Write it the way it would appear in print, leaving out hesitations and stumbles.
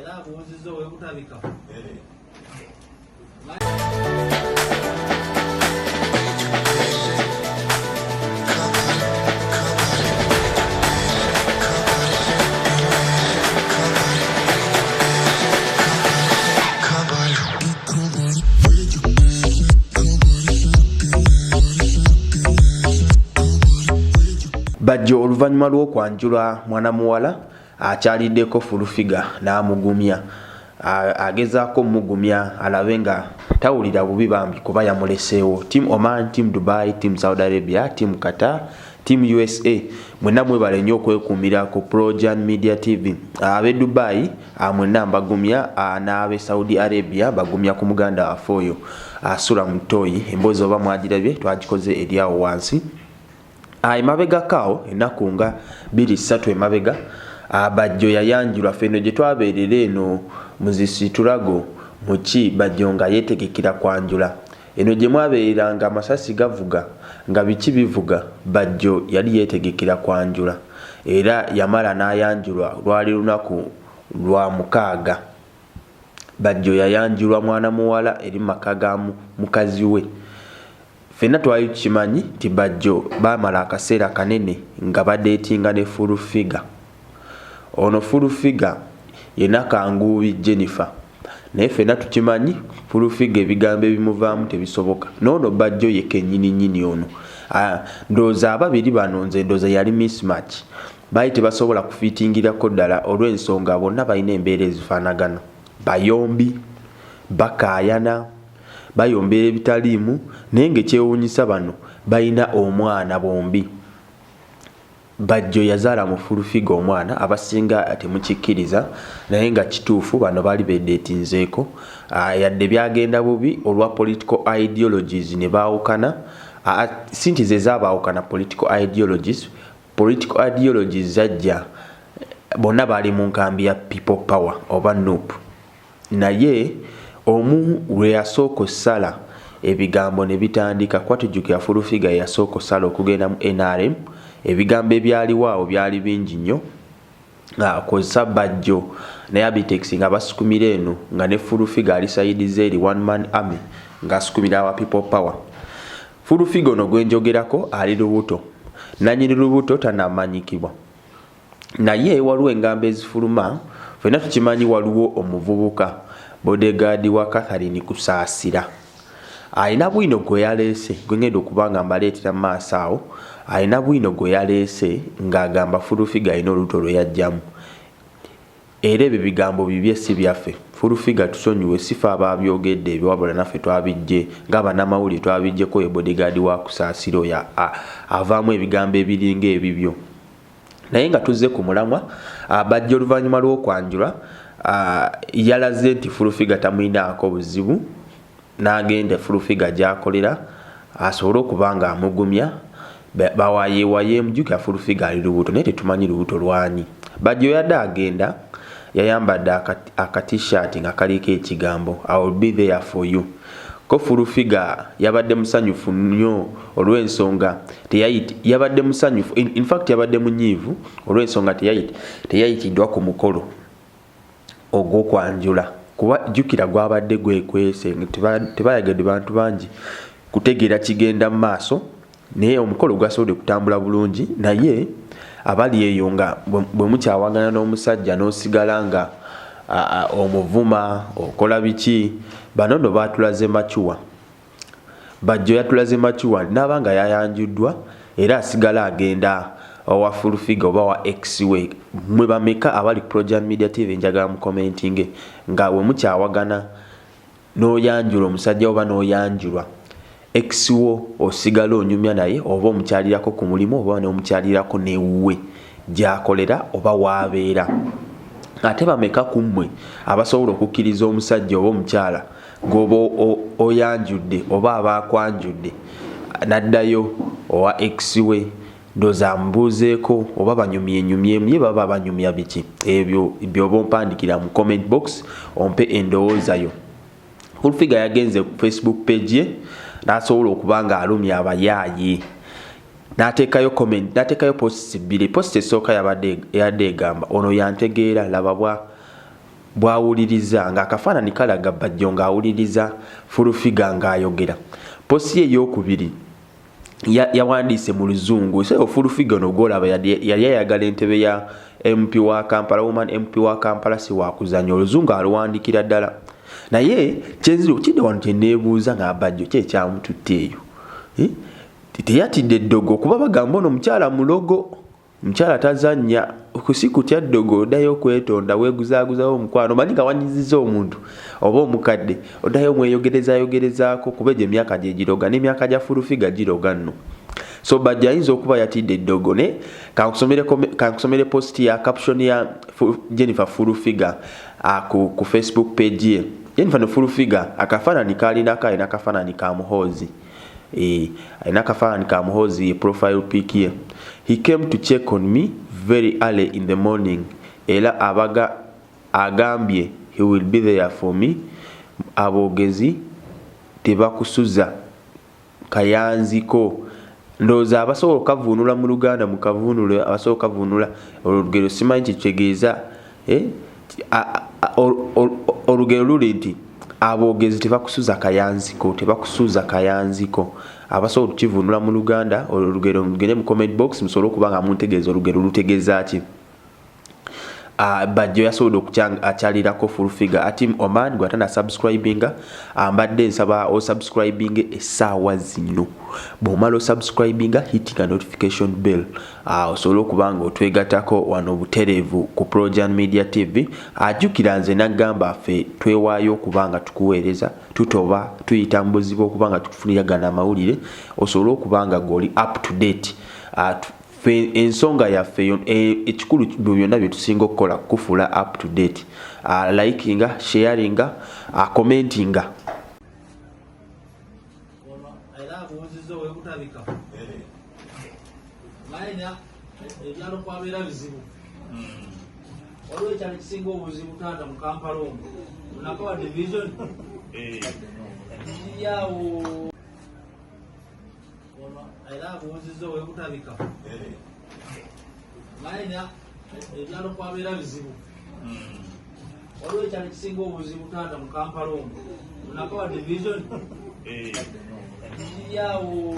era abuuzizza owekutabika Bajjo oluvannyuma lw'okwanjula mwana muwala akyaliddeko fulufiga n'amugumya agezaako mugumya alabe nga tawulira bubi bambi kuba yamuleseewo. Team Oman, Team Dubai, Team Saudi Arabia, Team Qatar, Team USA mwenna mwebale nnyo okwekuumira ku Projan Media TV. Ab'e Dubai mwenna mbagumya, n'ab'e Saudi Arabia bagumya ku muganda waffe oyo asula mutoyi. Emboozi oba mwagirabye twagikoze eri awo wansi. Emabega kawo ennaku nga 2-3 emabega Bajjo yayanjulwa feno gye twabeerera eno muzisitulago muki Bajjo nga yeetegekera kwanjula. Eno gye mwabeerera nga amasasi gavuga nga biki bivuga, Bajjo yali yeetegekera kwanjula era yamala n'ayanjulwa lwali lunaku lwa 6. Bajjo yayanjulwa mwana muwala eri maka ga mukazi we. Fena twali tukimanyi nti Bajjo baamala akaseera kanene nga badeetinga ne fulufiga. Ono fulufiga yena Kanguubi Jennifer. Naye fena tukimanyi fulufiga ebigambo ebimuvaamu tebisoboka. N'ono Bajjo ye kennyini ono. Ndowooza ababiri bano nze ndowooza yali mismatch. Baali tebasobola kufiitingirako ddala olw'ensonga bonna balina embeera ezifaanagana. Bayombi, bakaayana, bayombera ebitaliimu, naye ng'ekyewuunyisa bano balina omwana bombi. Bajjo yazaala mu fulufiga omwana abasinga temukikkiriza, naye nga kituufu bano baali bedeetinzeeko. Yadde byagenda bubi olwa political ideologies ne baawukana. Si nti ze zaabaawukana political ideologies. Political ideologies zajja bonna baali mu nkambi ya people power oba NUP. Naye omu lwe yasooka ossala ebigambo ne bitandika kwatujjukira fulufiga yasooka ossala okugenda mu NRM. Ebigambo ebyaliwo awo byali bingi nnyo. Kozesa Bajjo ne Abitex nga basukumira eno nga ne fulufiga ali sayidize eri one man army nga asukumira awa people power. Fulufiga ono gwe njogerako ali lubuto. Nannyini lubuto tanamanyikibwa. Naye waliwo engambo ezifuluma. Ffenna tukimanyi waliwo omuvubuka bodyguard wa Catherine Kusaasira. Alina bwino gwe yaleese gwe ngenda okuba nga mbaleetera mu maaso awo. Alina bwino gwe yaleese ng'agamba fulufiga alina olubuto lwe yajjamu. Era ebyo bigambo bibye si byaffe. Fulufiga tusonyiwe sifa ababyogedde ebyo wabula naffe twabijje ng'abannamawulire twabijjeko ye bodyguard wa Kusaasira oyo avaamu ebigambo ebiringa ebibyo. Naye nga tuzze ku mulamwa, Bajjo oluvannyuma lw'okwanjula yalaze nti fulufiga tamuyinaako buzibu, n'agenda fulufiga gy'akolera asobole okuba nga amugumya. Bawayeewaye mujjukira fulufiga ali lubuto naye tetumanyi lubuto lwani. Bajjo yadde agenda yayambadde aka-t-shirt nga kaliko ekigambo I will be there for you. Ko fulufiga yabadde musanyufu nnyo olw'ensonga yabadde musanyufu, in fact yabadde munyiivu olw'ensonga teyayitiddwa ku mukolo ogw'okwanjula. Kuba jjukira gwabadde gwekwese tebayagedde bantu bangi kutegeera kigenda mu maaso, naye omukolo gwasobodde kutambula bulungi. Naye abali eyo nga bwe mukyawagana n'omusajja n'osigala nga omuvuma okola biki, bano no baatulaze machuwa. Bajjo yatulaze machuwa n'aba nga yayanjuddwa era asigala agenda owa fulufiga oba wa X-way. Mwe bameka abali Projan Media TV njagala mu commenting nga we mukyawagana n'oyanjula omusajja oba n'oyanjulwa X-wo osigala onyumya naye oba omukyalirako ku mulimu oba n'omukyalirako n'ewuwe gy'akolera oba waabeera. Ate bameka ku mmwe abasobola okukkiriza omusajja oba omukyala gwoba oyanjudde oba abaakwanjudde n'addayo owa X-we ndoza mbuzeeko oba banyumyenyumyemu ye baba banyumya biki. Ebyo byoba ompandikira mu comment box ompe endowoozayo. Fulufiga yagenze ku Facebook page ye n'asobola okuba nga alumya abayaaye. N'ateekayo comment, n'ateekayo posts bbiri. Post esooka yabadde egamba ono yantegeera laba bwawuliriza ng'akafaanani kalaga Bajjo ng'awuliriza Furufiga ng'ayogera. Posti ye ey'okubiri yawandiise mu Luzungu. So Furufiga ono gw'olaba yali ayagala entebe ya MP wa Kampala, woman MP wa Kampala si wakuzanya Oluzungu aluwandikira ddala. Naye kyenziro kide wano kye neebuuza nga Bajjo kye kyamututte eyo. Teyatidde eddogo kuba bagamba ono mukyala mulogo. Mchala tazanya okusiku tya ddogo odayo kwetonda weeguzaaguzawo omukwano manyi nga wanyiziza omuntu oba omukadde odayo mweyogerezaako kuba gye emyaka gye giroga n'emyaka gya Furufiga giroga nno. So Bajjo ayinza okuba yatidde eddogo ne kankusomere post ya caption ya Jennifer Furufiga ku Facebook page ye. Jennifer Furufiga akafaanani kaalinako alina akafaanani ka muhoozi. Alina akafaanani ka muhoozi profile pic ye. He came to check on me very early in the morning. Era agambye he will be there for me. Aboogezi tebakusuza kayanziko. Ndowooza abasobola okavuunula mu Luganda mu kavuunule abasobola okavuunula olugero simanyi kitegeeza olugero luli nti aboogezi tebakusuza kayanziko. Abasobola okukivuunula mu Luganda olugero mugende mu comment box musobole okuba nga muntegeeza olugero lutegeeza ki. Bajjo yasobola akyalirako Furufiga ati Oman gwe atana subscribinga mbadde nsaba osubscribing essaawa zino. Bw'omala osubscribinga hitinga notification bell osobola okuba nga otwegatako wano butereevu ku Projan Media TV. Ajjukira nze naggamba ffe twewaayo okuba nga tukuweereza tutoba tuyita mu buzibu okuba nga tukufuniragana amawulire osobola okuba nga goli up to date. Ensonga yaffe ekikulu byonna bye tusinga okukola kufuula up to date. Likinga, sharinga, commentinga. Era abuuzizza owekutabika mayina ebyalo kwabeera bizibu waliwo ekyalo kisinga obuzibu taata mu Kampala omwo Nakawa division yawo era abuuzizza owekutabika mayina ebyalo kwabeera bizibu waliwo ekyalo kisinga obuzibu taata mu Kampala omwo Nakawa division yawo